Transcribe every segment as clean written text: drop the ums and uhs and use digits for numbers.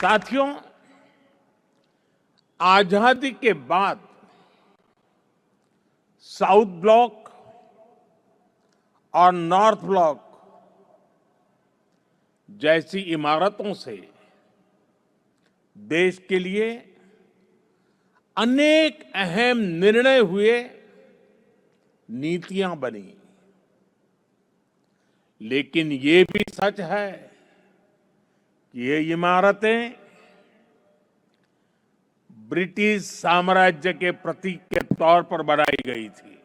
साथियों, आजादी के बाद साउथ ब्लॉक और नॉर्थ ब्लॉक जैसी इमारतों से देश के लिए अनेक अहम निर्णय हुए, नीतियां बनी। लेकिन ये भी सच है कि ये इमारतें ब्रिटिश साम्राज्य के प्रतीक के तौर पर बनाई गई थी।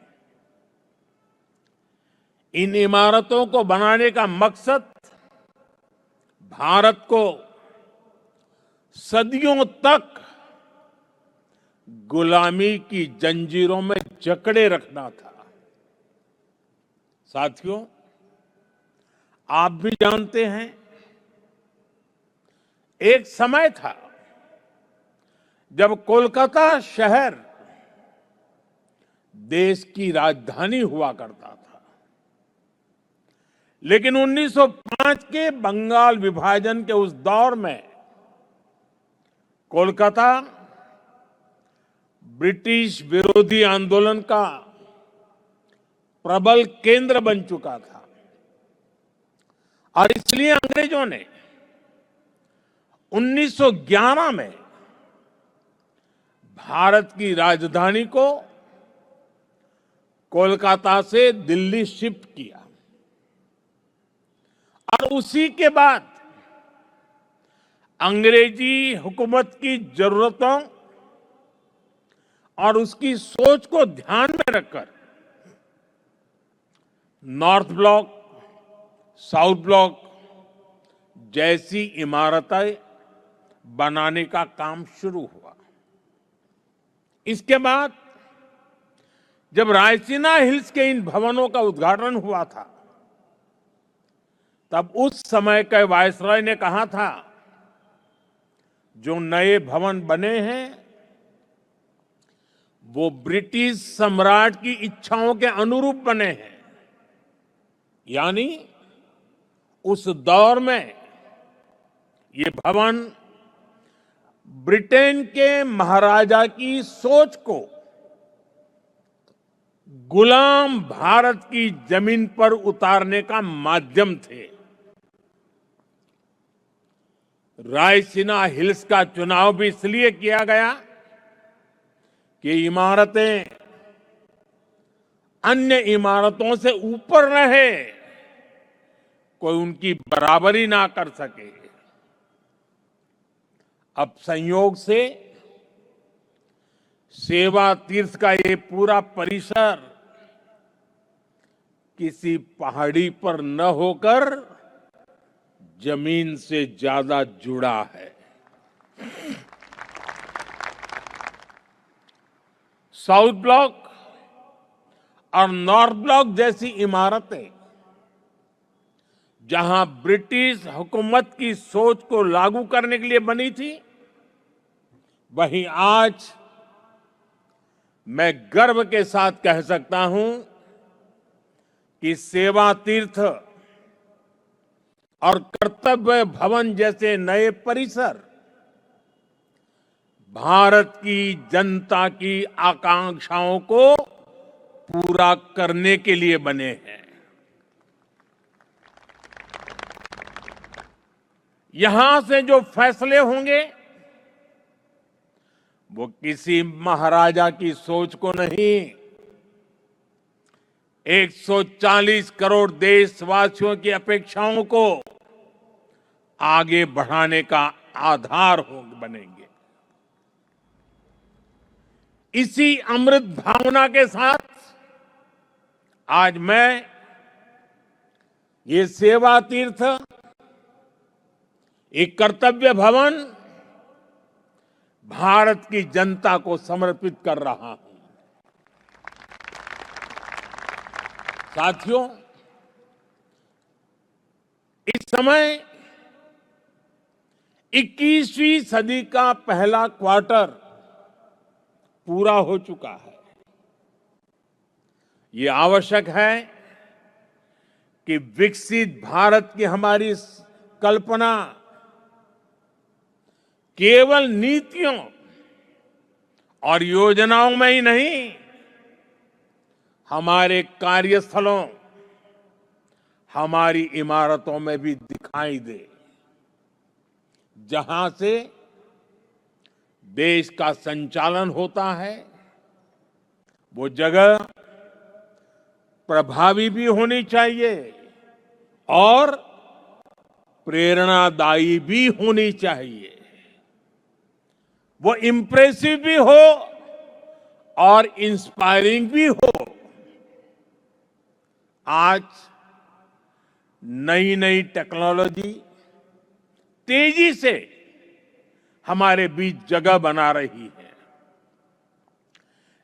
इन इमारतों को बनाने का मकसद भारत को सदियों तक गुलामी की जंजीरों में जकड़े रखना था। साथियों, आप भी जानते हैं, एक समय था जब कोलकाता शहर देश की राजधानी हुआ करता था। लेकिन 1905 के बंगाल विभाजन के उस दौर में कोलकाता ब्रिटिश विरोधी आंदोलन का प्रबल केंद्र बन चुका था और इसलिए अंग्रेजों ने 1911 में भारत की राजधानी को कोलकाता से दिल्ली शिफ्ट किया और उसी के बाद अंग्रेजी हुकूमत की जरूरतों और उसकी सोच को ध्यान में रखकर नॉर्थ ब्लॉक, साउथ ब्लॉक जैसी इमारतें बनाने का काम शुरू हुआ। इसके बाद जब रायसीना हिल्स के इन भवनों का उद्घाटन हुआ था, तब उस समय के वायसराय ने कहा था, जो नए भवन बने हैं वो ब्रिटिश सम्राट की इच्छाओं के अनुरूप बने हैं। यानी उस दौर में ये भवन ब्रिटेन के महाराजा की सोच को गुलाम भारत की जमीन पर उतारने का माध्यम थे। रायसीना हिल्स का चुनाव भी इसलिए किया गया कि इमारतें अन्य इमारतों से ऊपर रहे, कोई उनकी बराबरी ना कर सके। अब संयोग से सेवा तीर्थ का ये पूरा परिसर किसी पहाड़ी पर न होकर जमीन से ज्यादा जुड़ा है। साउथ ब्लॉक और नॉर्थ ब्लॉक जैसी इमारतें जहां ब्रिटिश हुकूमत की सोच को लागू करने के लिए बनी थी, वहीं आज मैं गर्व के साथ कह सकता हूं कि सेवा तीर्थ और कर्तव्य भवन जैसे नए परिसर भारत की जनता की आकांक्षाओं को पूरा करने के लिए बने हैं। यहां से जो फैसले होंगे वो किसी महाराजा की सोच को नहीं, 140 करोड़ देशवासियों की अपेक्षाओं को आगे बढ़ाने का आधार बनेंगे। इसी अमृत भावना के साथ आज मैं ये सेवा तीर्थ, एक कर्तव्य भवन भारत की जनता को समर्पित कर रहा हूं। साथियों, इस समय 21वीं सदी का पहला क्वार्टर पूरा हो चुका है। ये आवश्यक है कि विकसित भारत की हमारी कल्पना केवल नीतियों और योजनाओं में ही नहीं, हमारे कार्यस्थलों, हमारी इमारतों में भी दिखाई दे, जहां से देश का संचालन होता है, वो जगह प्रभावी भी होनी चाहिए और प्रेरणादायी भी होनी चाहिए। वो इम्प्रेसिव भी हो और इंस्पायरिंग भी हो। आज नई नई टेक्नोलॉजी तेजी से हमारे बीच जगह बना रही है,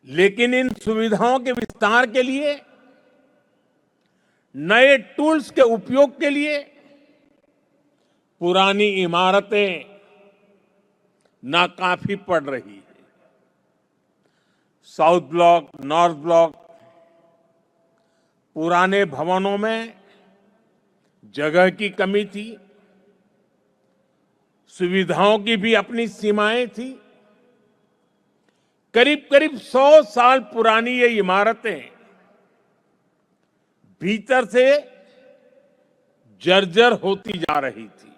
लेकिन इन सुविधाओं के विस्तार के लिए, नए टूल्स के उपयोग के लिए पुरानी इमारतें नाकाफी पड़ रही है। साउथ ब्लॉक, नॉर्थ ब्लॉक, पुराने भवनों में जगह की कमी थी, सुविधाओं की भी अपनी सीमाएं थी। करीब करीब 100 साल पुरानी ये इमारतें भीतर से जर्जर होती जा रही थी।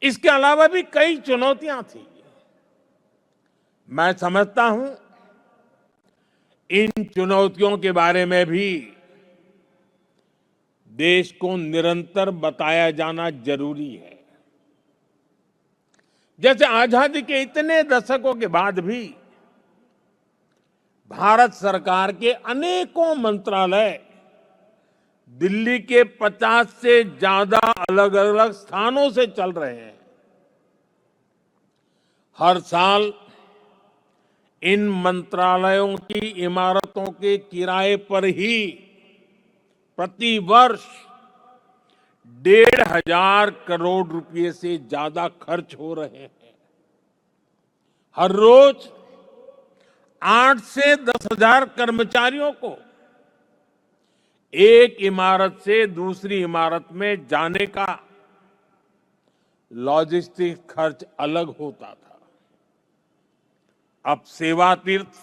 इसके अलावा भी कई चुनौतियां थी। मैं समझता हूं इन चुनौतियों के बारे में भी देश को निरंतर बताया जाना जरूरी है। जैसे आजादी के इतने दशकों के बाद भी भारत सरकार के अनेकों मंत्रालय दिल्ली के 50 से ज्यादा अलग अलग स्थानों से चल रहे हैं। हर साल इन मंत्रालयों की इमारतों के किराए पर ही प्रति वर्ष 1,500 करोड़ रुपए से ज्यादा खर्च हो रहे हैं। हर रोज 8 से 10,000 कर्मचारियों को एक इमारत से दूसरी इमारत में जाने का लॉजिस्टिक खर्च अलग होता था। अब सेवा तीर्थ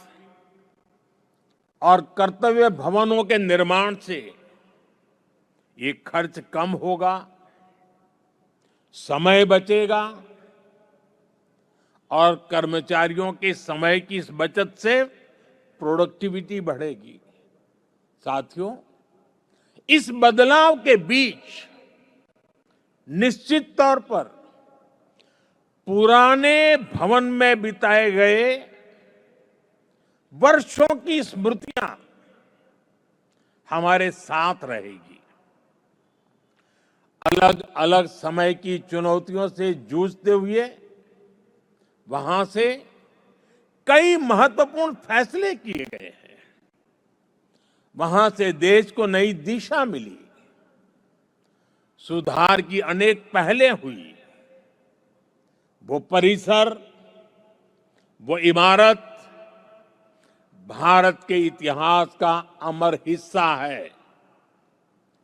और कर्तव्य भवनों के निर्माण से ये खर्च कम होगा, समय बचेगा और कर्मचारियों के समय की इस बचत से प्रोडक्टिविटी बढ़ेगी। साथियों, इस बदलाव के बीच निश्चित तौर पर पुराने भवन में बिताए गए वर्षों की स्मृतियां हमारे साथ रहेगी। अलग अलग समय की चुनौतियों से जूझते हुए वहां से कई महत्वपूर्ण फैसले किए गए हैं। वहां से देश को नई दिशा मिली, सुधार की अनेक पहलें हुई। वो परिसर, वो इमारत भारत के इतिहास का अमर हिस्सा है।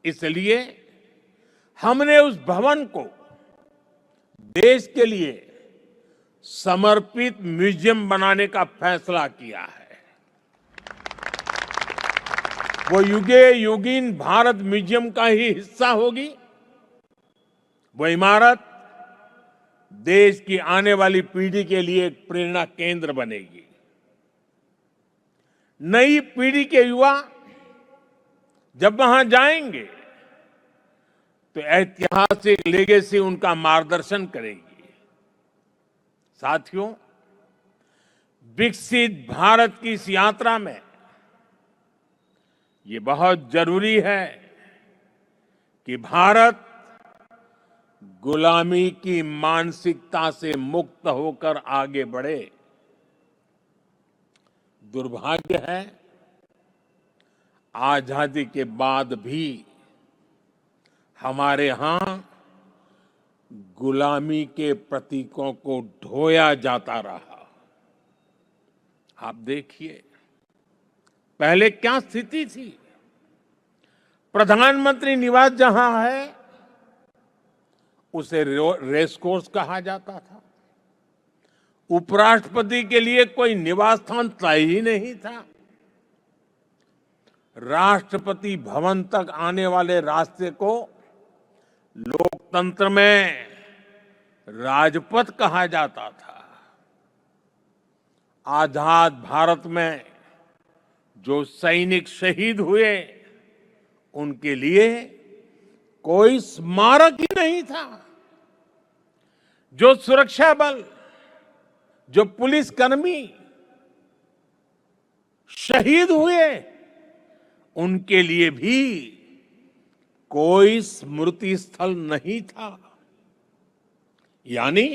इसलिए हमने उस भवन को देश के लिए समर्पित म्यूजियम बनाने का फैसला किया है। वो युगे युगीन भारत म्यूजियम का ही हिस्सा होगी। वो इमारत देश की आने वाली पीढ़ी के लिए एक प्रेरणा केंद्र बनेगी। नई पीढ़ी के युवा जब वहां जाएंगे तो ऐतिहासिक लेगेसी उनका मार्गदर्शन करेगी। साथियों, विकसित भारत की इस यात्रा में ये बहुत जरूरी है कि भारत गुलामी की मानसिकता से मुक्त होकर आगे बढ़े। दुर्भाग्य है, आजादी के बाद भी हमारे यहां गुलामी के प्रतीकों को ढोया जाता रहा। आप देखिए, पहले क्या स्थिति थी। प्रधानमंत्री निवास जहां है उसे रेस कोर्स कहा जाता था। उपराष्ट्रपति के लिए कोई निवास स्थान तय ही नहीं था। राष्ट्रपति भवन तक आने वाले रास्ते को लोकतंत्र में राजपथ कहा जाता था। आजाद भारत में जो सैनिक शहीद हुए, उनके लिए कोई स्मारक ही नहीं था। जो सुरक्षा बल, जो पुलिसकर्मी शहीद हुए, उनके लिए भी कोई स्मृति स्थल नहीं था। यानी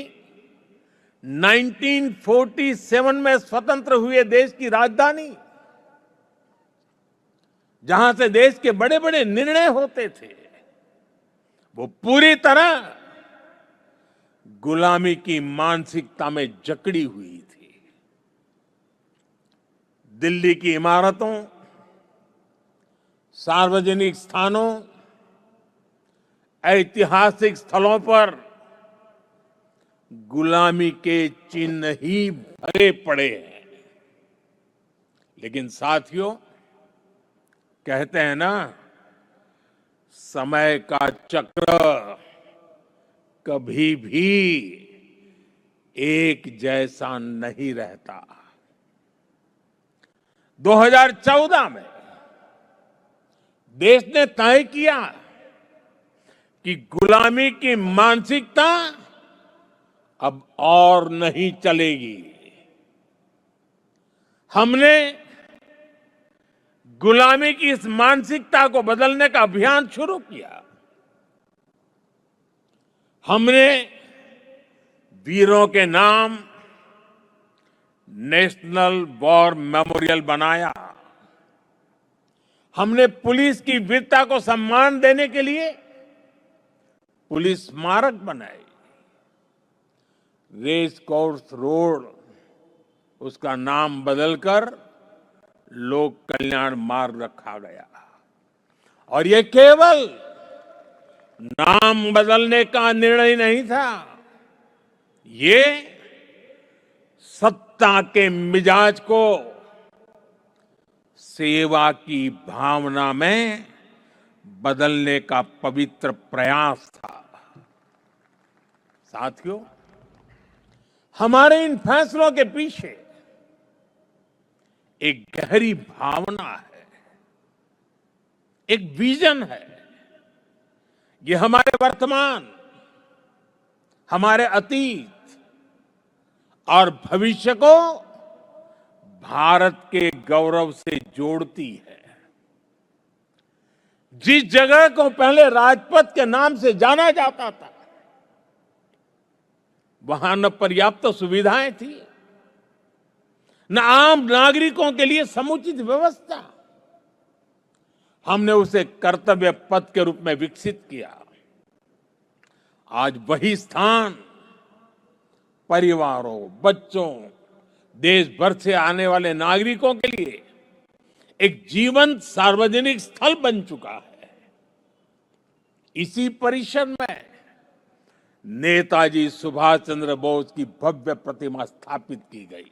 1947 में स्वतंत्र हुए देश की राजधानी, जहां से देश के बड़े बड़े निर्णय होते थे, वो पूरी तरह गुलामी की मानसिकता में जकड़ी हुई थी। दिल्ली की इमारतों, सार्वजनिक स्थानों, ऐतिहासिक स्थलों पर गुलामी के चिन्ह ही भरे पड़े हैं। लेकिन साथियों, कहते हैं ना, समय का चक्र कभी भी एक जैसा नहीं रहता। 2014 में देश ने तय किया कि गुलामी की मानसिकता अब और नहीं चलेगी। हमने गुलामी की इस मानसिकता को बदलने का अभियान शुरू किया। हमने वीरों के नाम नेशनल वॉर मेमोरियल बनाया। हमने पुलिस की वीरता को सम्मान देने के लिए पुलिस स्मारक बनाए। रेस कोर्स रोड, उसका नाम बदलकर लोक कल्याण मार्ग रखा गया। और ये केवल नाम बदलने का निर्णय नहीं था, ये सत्ता के मिजाज को सेवा की भावना में बदलने का पवित्र प्रयास था। साथियों, हमारे इन फैसलों के पीछे एक गहरी भावना है, एक विजन है। ये हमारे वर्तमान, हमारे अतीत और भविष्य को भारत के गौरव से जोड़ती है। जिस जगह को पहले राजपथ के नाम से जाना जाता था, वहां न पर्याप्त सुविधाएं थी, न आम नागरिकों के लिए समुचित व्यवस्था। हमने उसे कर्तव्य पथ के रूप में विकसित किया। आज वही स्थान परिवारों, बच्चों, देश भर से आने वाले नागरिकों के लिए एक जीवंत सार्वजनिक स्थल बन चुका है। इसी परिसर में नेताजी सुभाष चंद्र बोस की भव्य प्रतिमा स्थापित की गई।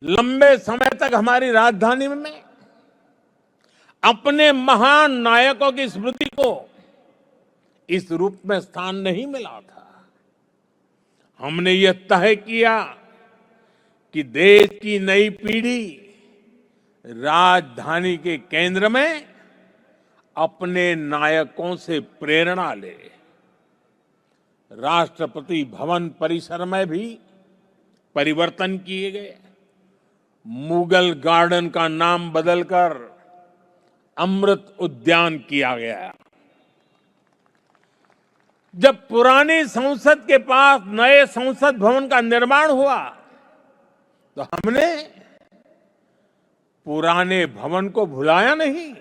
लंबे समय तक हमारी राजधानी में अपने महान नायकों की स्मृति को इस रूप में स्थान नहीं मिला था। हमने यह तय किया कि देश की नई पीढ़ी राजधानी के केंद्र में अपने नायकों से प्रेरणा ले। राष्ट्रपति भवन परिसर में भी परिवर्तन किए गए। मुगल गार्डन का नाम बदलकर अमृत उद्यान किया गया। जब पुरानी संसद के पास नए संसद भवन का निर्माण हुआ, तो हमने पुराने भवन को भुलाया नहीं।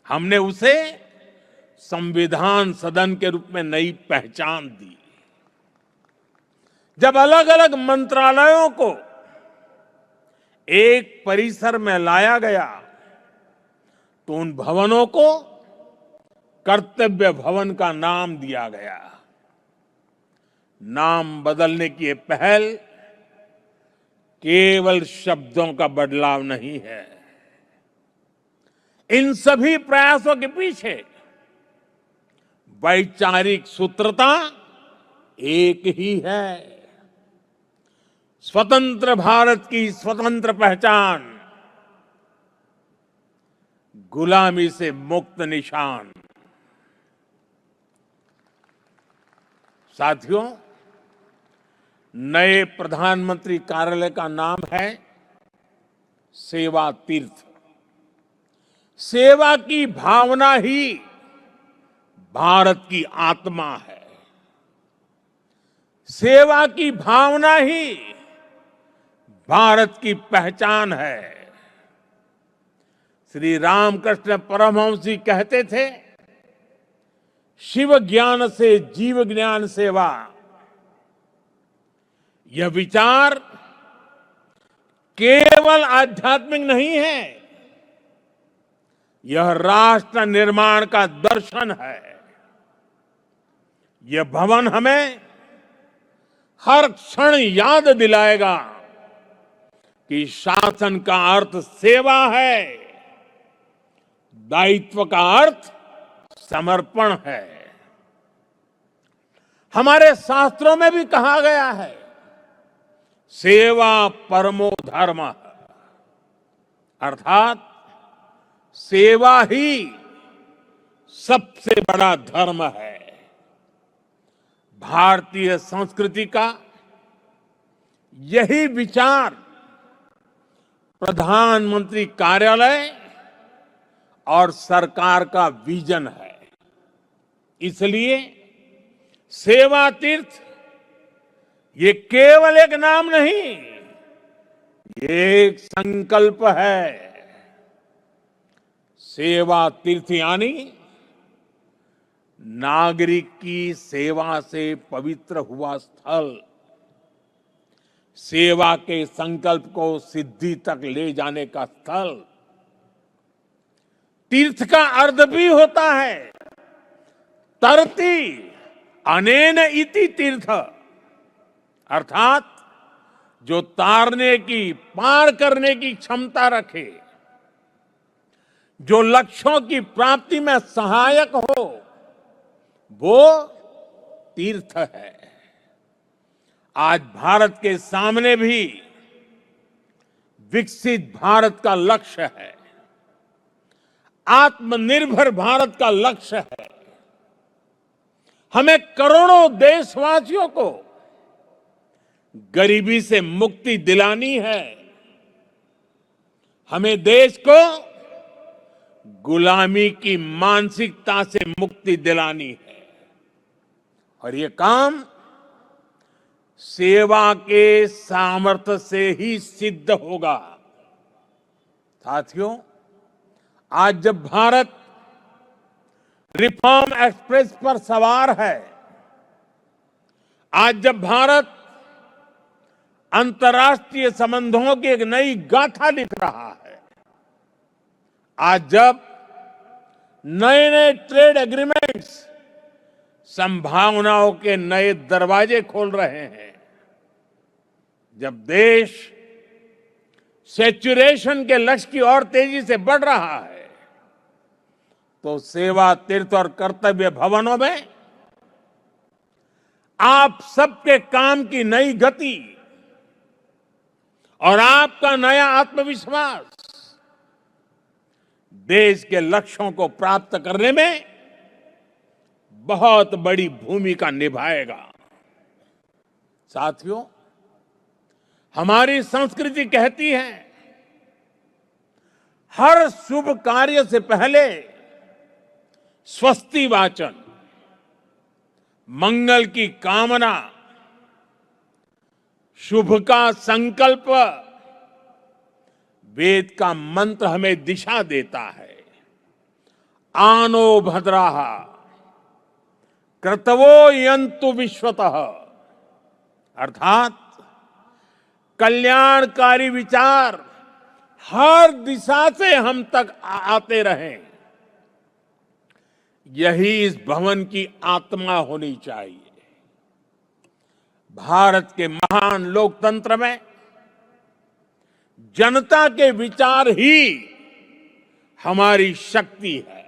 हमने उसे संविधान सदन के रूप में नई पहचान दी। जब अलग अलग मंत्रालयों को एक परिसर में लाया गया, तो उन भवनों को कर्तव्य भवन का नाम दिया गया। नाम बदलने की ये पहल केवल शब्दों का बदलाव नहीं है। इन सभी प्रयासों के पीछे वैचारिक सूत्रता एक ही है। स्वतंत्र भारत की स्वतंत्र पहचान, गुलामी से मुक्त निशान। साथियों, नए प्रधानमंत्री कार्यालय का नाम है सेवा तीर्थ। सेवा की भावना ही भारत की आत्मा है। सेवा की भावना ही भारत की पहचान है। श्री रामकृष्ण परमहंस जी कहते थे, शिव ज्ञान से जीव ज्ञान सेवा। यह विचार केवल आध्यात्मिक नहीं है, यह राष्ट्र निर्माण का दर्शन है। यह भवन हमें हर क्षण याद दिलाएगा कि शासन का अर्थ सेवा है, दायित्व का अर्थ समर्पण है। हमारे शास्त्रों में भी कहा गया है, सेवा परमो धर्म, अर्थात सेवा ही सबसे बड़ा धर्म है। भारतीय संस्कृति का यही विचार प्रधानमंत्री कार्यालय और सरकार का विजन है। इसलिए सेवा तीर्थ ये केवल एक नाम नहीं, ये एक संकल्प है। सेवा तीर्थ यानी नागरिक की सेवा से पवित्र हुआ स्थल, सेवा के संकल्प को सिद्धि तक ले जाने का स्थल। तीर्थ का अर्थ भी होता है तरति अनेन इति तीर्थ, अर्थात जो तारने की, पार करने की क्षमता रखे, जो लक्ष्यों की प्राप्ति में सहायक हो, वो तीर्थ है। आज भारत के सामने भी विकसित भारत का लक्ष्य है, आत्मनिर्भर भारत का लक्ष्य है। हमें करोड़ों देशवासियों को गरीबी से मुक्ति दिलानी है। हमें देश को गुलामी की मानसिकता से मुक्ति दिलानी है, और ये काम सेवा के सामर्थ्य से ही सिद्ध होगा। साथियों, आज जब भारत रिफॉर्म एक्सप्रेस पर सवार है, आज जब भारत अंतर्राष्ट्रीय संबंधों की एक नई गाथा लिख रहा है, आज जब नए नए ट्रेड एग्रीमेंट्स संभावनाओं के नए दरवाजे खोल रहे हैं, जब देश सैचुरेशन के लक्ष्य की ओर तेजी से बढ़ रहा है, तो सेवा तीर्थ और कर्तव्य भवनों में आप सबके काम की नई गति और आपका नया आत्मविश्वास देश के लक्ष्यों को प्राप्त करने में बहुत बड़ी भूमिका निभाएगा। साथियों, हमारी संस्कृति कहती है, हर शुभ कार्य से पहले स्वस्ति वाचन, मंगल की कामना, शुभ का संकल्प, वेद का मंत्र हमें दिशा देता है। आनो भद्राः क्रतवो यन्तु विश्वतः, अर्थात कल्याणकारी विचार हर दिशा से हम तक आते रहें, यही इस भवन की आत्मा होनी चाहिए। भारत के महान लोकतंत्र में जनता के विचार ही हमारी शक्ति है।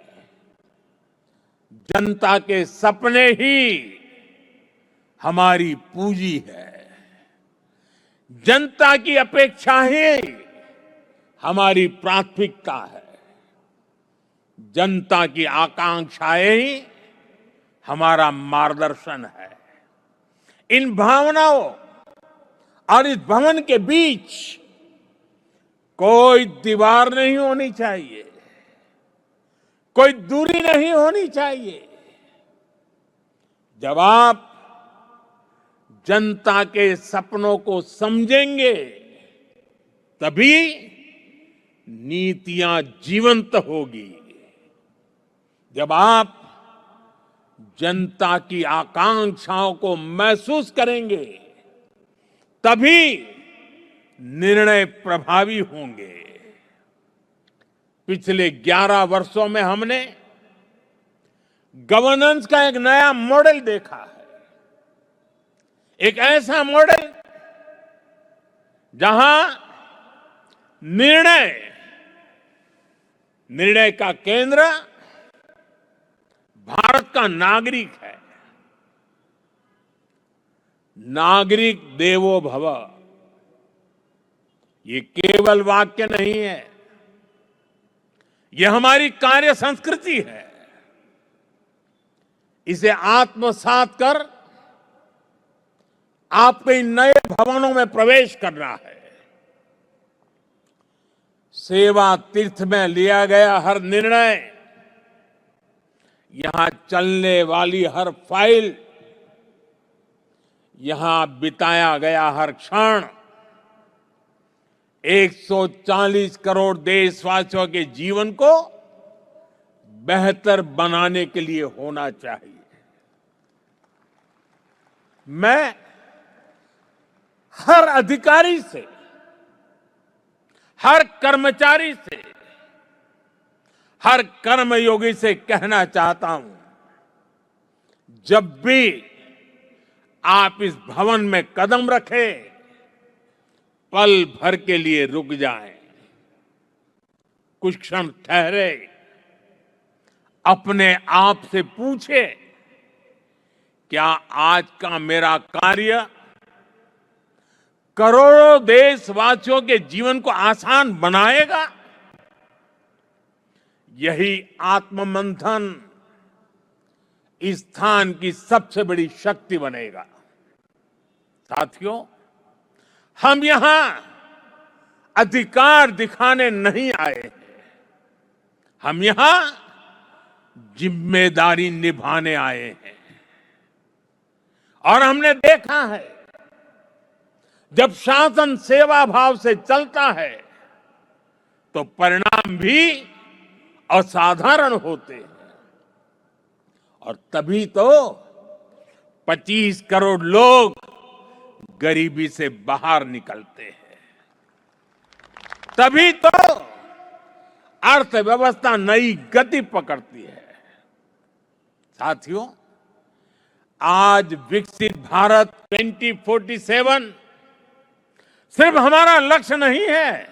जनता के सपने ही हमारी पूंजी है। जनता की अपेक्षाएं हमारी प्राथमिकता है। जनता की आकांक्षाएं ही हमारा मार्गदर्शन है। इन भावनाओं और इस भवन के बीच कोई दीवार नहीं होनी चाहिए, कोई दूरी नहीं होनी चाहिए। जब आप जनता के सपनों को समझेंगे, तभी नीतियां जीवंत होगी। जब आप जनता की आकांक्षाओं को महसूस करेंगे, तभी निर्णय प्रभावी होंगे। पिछले 11 वर्षों में हमने गवर्नेंस का एक नया मॉडल देखा है। एक ऐसा मॉडल जहां निर्णय का केंद्र भारत का नागरिक है। नागरिक देवो भव, ये केवल वाक्य नहीं है, यह हमारी कार्य संस्कृति है। इसे आत्मसात कर आपके इन नए भवनों में प्रवेश करना है। सेवा तीर्थ में लिया गया हर निर्णय, यहां चलने वाली हर फाइल, यहां बिताया गया हर क्षण 140 करोड़ देशवासियों के जीवन को बेहतर बनाने के लिए होना चाहिए। मैं हर अधिकारी से, हर कर्मचारी से, हर कर्मयोगी से कहना चाहता हूं, जब भी आप इस भवन में कदम रखें, पल भर के लिए रुक जाएं, कुछ क्षण ठहरे, अपने आप से पूछे, क्या आज का मेरा कार्य करोड़ों देशवासियों के जीवन को आसान बनाएगा? यही आत्ममंथन इस स्थान की सबसे बड़ी शक्ति बनेगा। साथियों, हम यहां अधिकार दिखाने नहीं आए हैं, हम यहां जिम्मेदारी निभाने आए हैं। और हमने देखा है, जब शासन सेवा भाव से चलता है, तो परिणाम भी असाधारण होते हैं। और तभी तो 25 करोड़ लोग गरीबी से बाहर निकलते हैं। तभी तो अर्थव्यवस्था नई गति पकड़ती है। साथियों, आज विकसित भारत 2047 सिर्फ हमारा लक्ष्य नहीं है,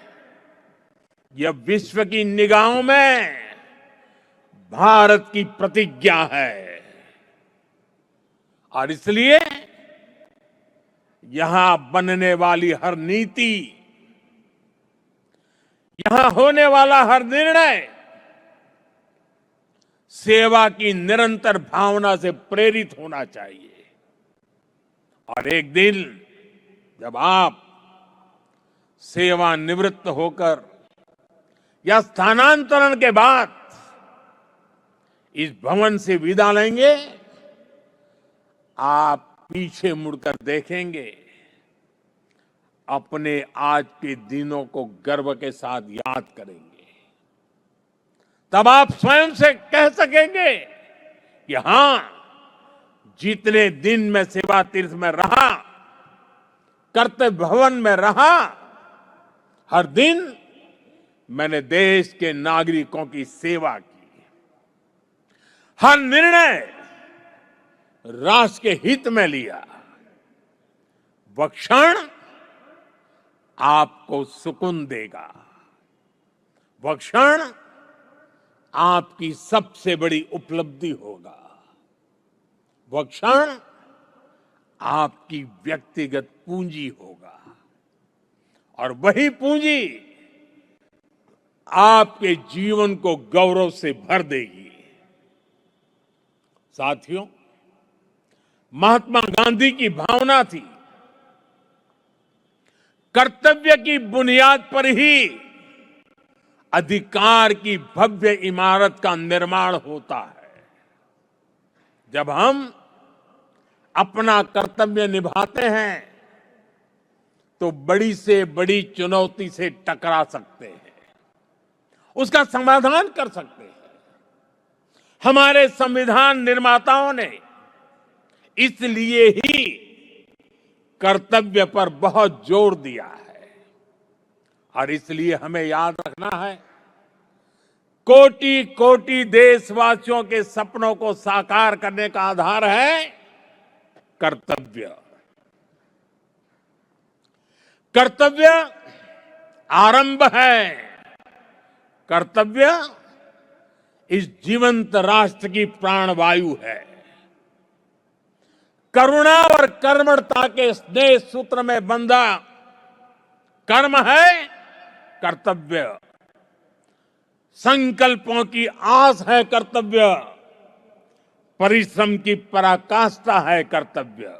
यह विश्व की निगाहों में भारत की प्रतिज्ञा है। और इसलिए यहां बनने वाली हर नीति, यहां होने वाला हर निर्णय सेवा की निरंतर भावना से प्रेरित होना चाहिए। और एक दिन जब आप सेवानिवृत्त होकर या स्थानांतरण के बाद इस भवन से विदा लेंगे, आप पीछे मुड़कर देखेंगे, अपने आज के दिनों को गर्व के साथ याद करेंगे। तब आप स्वयं से कह सकेंगे कि हां, जितने दिन मैं सेवा तीर्थ में रहा, कर्तव्य भवन में रहा, हर दिन मैंने देश के नागरिकों की सेवा की। हर निर्णय राष्ट्र के हित में लिया। वह क्षण आपको सुकून देगा। वह क्षण आपकी सबसे बड़ी उपलब्धि होगा। वह क्षण आपकी व्यक्तिगत पूंजी होगा और वही पूंजी आपके जीवन को गौरव से भर देगी। साथियों, महात्मा गांधी की भावना थी, कर्तव्य की बुनियाद पर ही अधिकार की भव्य इमारत का निर्माण होता है। जब हम अपना कर्तव्य निभाते हैं तो बड़ी से बड़ी चुनौती से टकरा सकते हैं, उसका समाधान कर सकते हैं। हमारे संविधान निर्माताओं ने इसलिए ही कर्तव्य पर बहुत जोर दिया है और इसलिए हमें याद रखना है, कोटि कोटि देशवासियों के सपनों को साकार करने का आधार है कर्तव्य। कर्तव्य आरंभ है। कर्तव्य इस जीवंत राष्ट्र की प्राणवायु है। करुणा और कर्मठता के स्नेह सूत्र में बंधा कर्म है कर्तव्य। संकल्पों की आस है कर्तव्य। परिश्रम की पराकाष्ठा है कर्तव्य।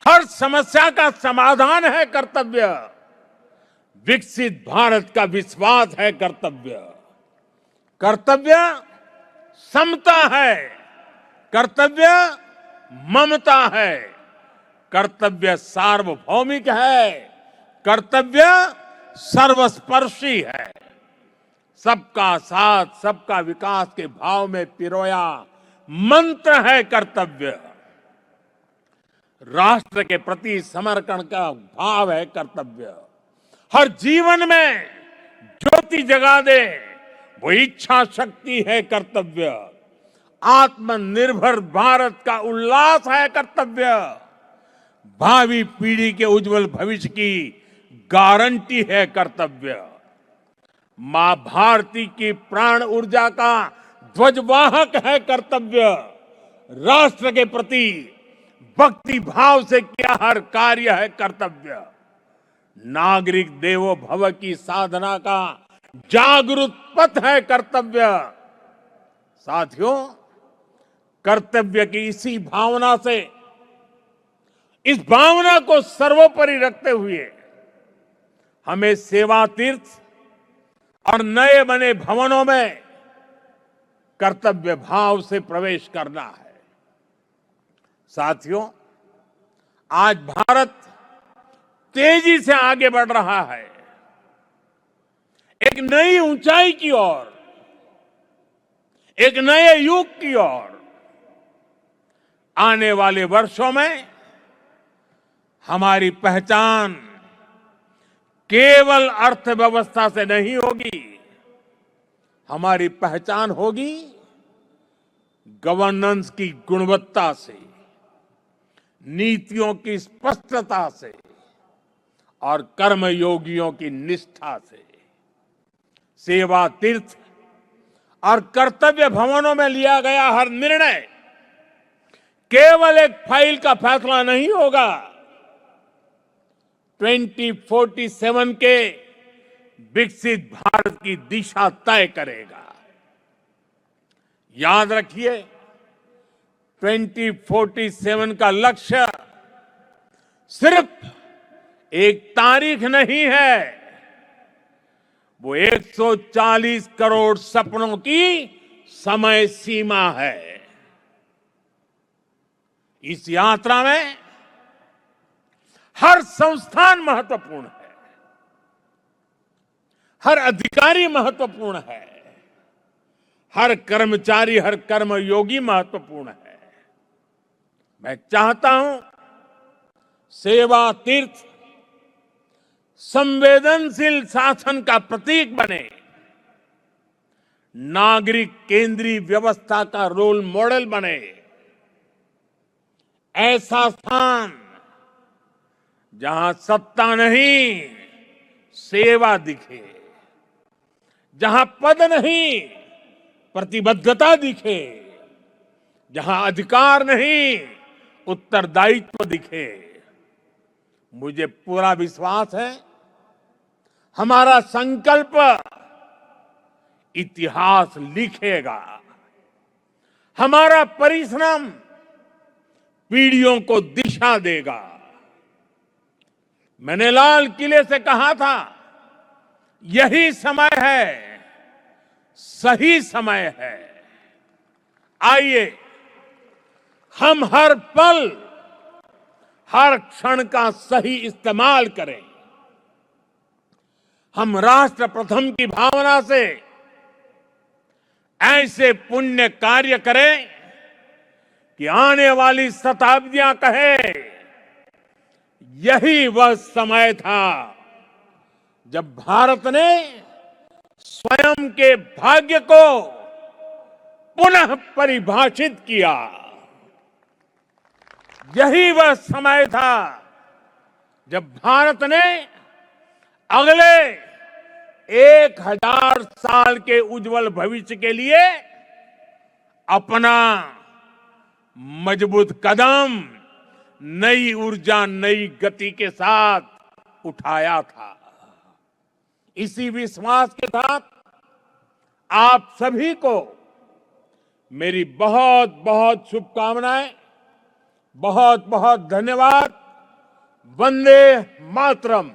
हर समस्या का समाधान है कर्तव्य। विकसित भारत का विश्वास है कर्तव्य। कर्तव्य समता है। कर्तव्य ममता है। कर्तव्य सार्वभौमिक है। कर्तव्य सर्वस्पर्शी है। सबका साथ सबका विकास के भाव में पिरोया मंत्र है कर्तव्य। राष्ट्र के प्रति समर्पण का भाव है कर्तव्य। हर जीवन में ज्योति जगा दे वो इच्छा शक्ति है कर्तव्य। आत्मनिर्भर भारत का उल्लास है कर्तव्य। भावी पीढ़ी के उज्जवल भविष्य की गारंटी है कर्तव्य। मां भारती की प्राण ऊर्जा का ध्वजवाहक है कर्तव्य। राष्ट्र के प्रति भक्ति भाव से किया हर कार्य है कर्तव्य। नागरिक देवो भव की साधना का जागरूक पथ है कर्तव्य। साथियों, कर्तव्य की इसी भावना से, इस भावना को सर्वोपरि रखते हुए हमें सेवा तीर्थ और नए बने भवनों में कर्तव्य भाव से प्रवेश करना है। साथियों, आज भारत तेजी से आगे बढ़ रहा है, एक नई ऊंचाई की ओर, एक नए युग की ओर। आने वाले वर्षों में हमारी पहचान केवल अर्थव्यवस्था से नहीं होगी, हमारी पहचान होगी गवर्नेंस की गुणवत्ता से, नीतियों की स्पष्टता से और कर्मयोगियों की निष्ठा से। सेवा तीर्थ और कर्तव्य भवनों में लिया गया हर निर्णय केवल एक फाइल का फैसला नहीं होगा, 2047 के विकसित भारत की दिशा तय करेगा। याद रखिए, 2047 का लक्ष्य सिर्फ एक तारीख नहीं है, वो 140 करोड़ सपनों की समय सीमा है। इस यात्रा में हर संस्थान महत्वपूर्ण है, हर अधिकारी महत्वपूर्ण है, हर कर्मचारी, हर कर्मयोगी महत्वपूर्ण है। मैं चाहता हूं सेवा तीर्थ संवेदनशील शासन का प्रतीक बने, नागरिक केंद्रीय व्यवस्था का रोल मॉडल बने। ऐसा स्थान जहां सत्ता नहीं, सेवा दिखे, जहां पद नहीं, प्रतिबद्धता दिखे, जहां अधिकार नहीं, उत्तरदायित्व दिखे। मुझे पूरा विश्वास है हमारा संकल्प इतिहास लिखेगा, हमारा परिश्रम पीढ़ियों को दिशा देगा। मैंने लाल किले से कहा था, यही समय है, सही समय है। आइए हम हर पल, हर क्षण का सही इस्तेमाल करें। हम राष्ट्र प्रथम की भावना से ऐसे पुण्य कार्य करें कि आने वाली शताब्दियां कहे, यही वह समय था जब भारत ने स्वयं के भाग्य को पुनः परिभाषित किया। यही वह समय था जब भारत ने अगले 1000 साल के उज्जवल भविष्य के लिए अपना मजबूत कदम नई ऊर्जा, नई गति के साथ उठाया था। इसी विश्वास के साथ आप सभी को मेरी बहुत बहुत शुभकामनाएं, बहुत बहुत धन्यवाद। वंदे मातरम।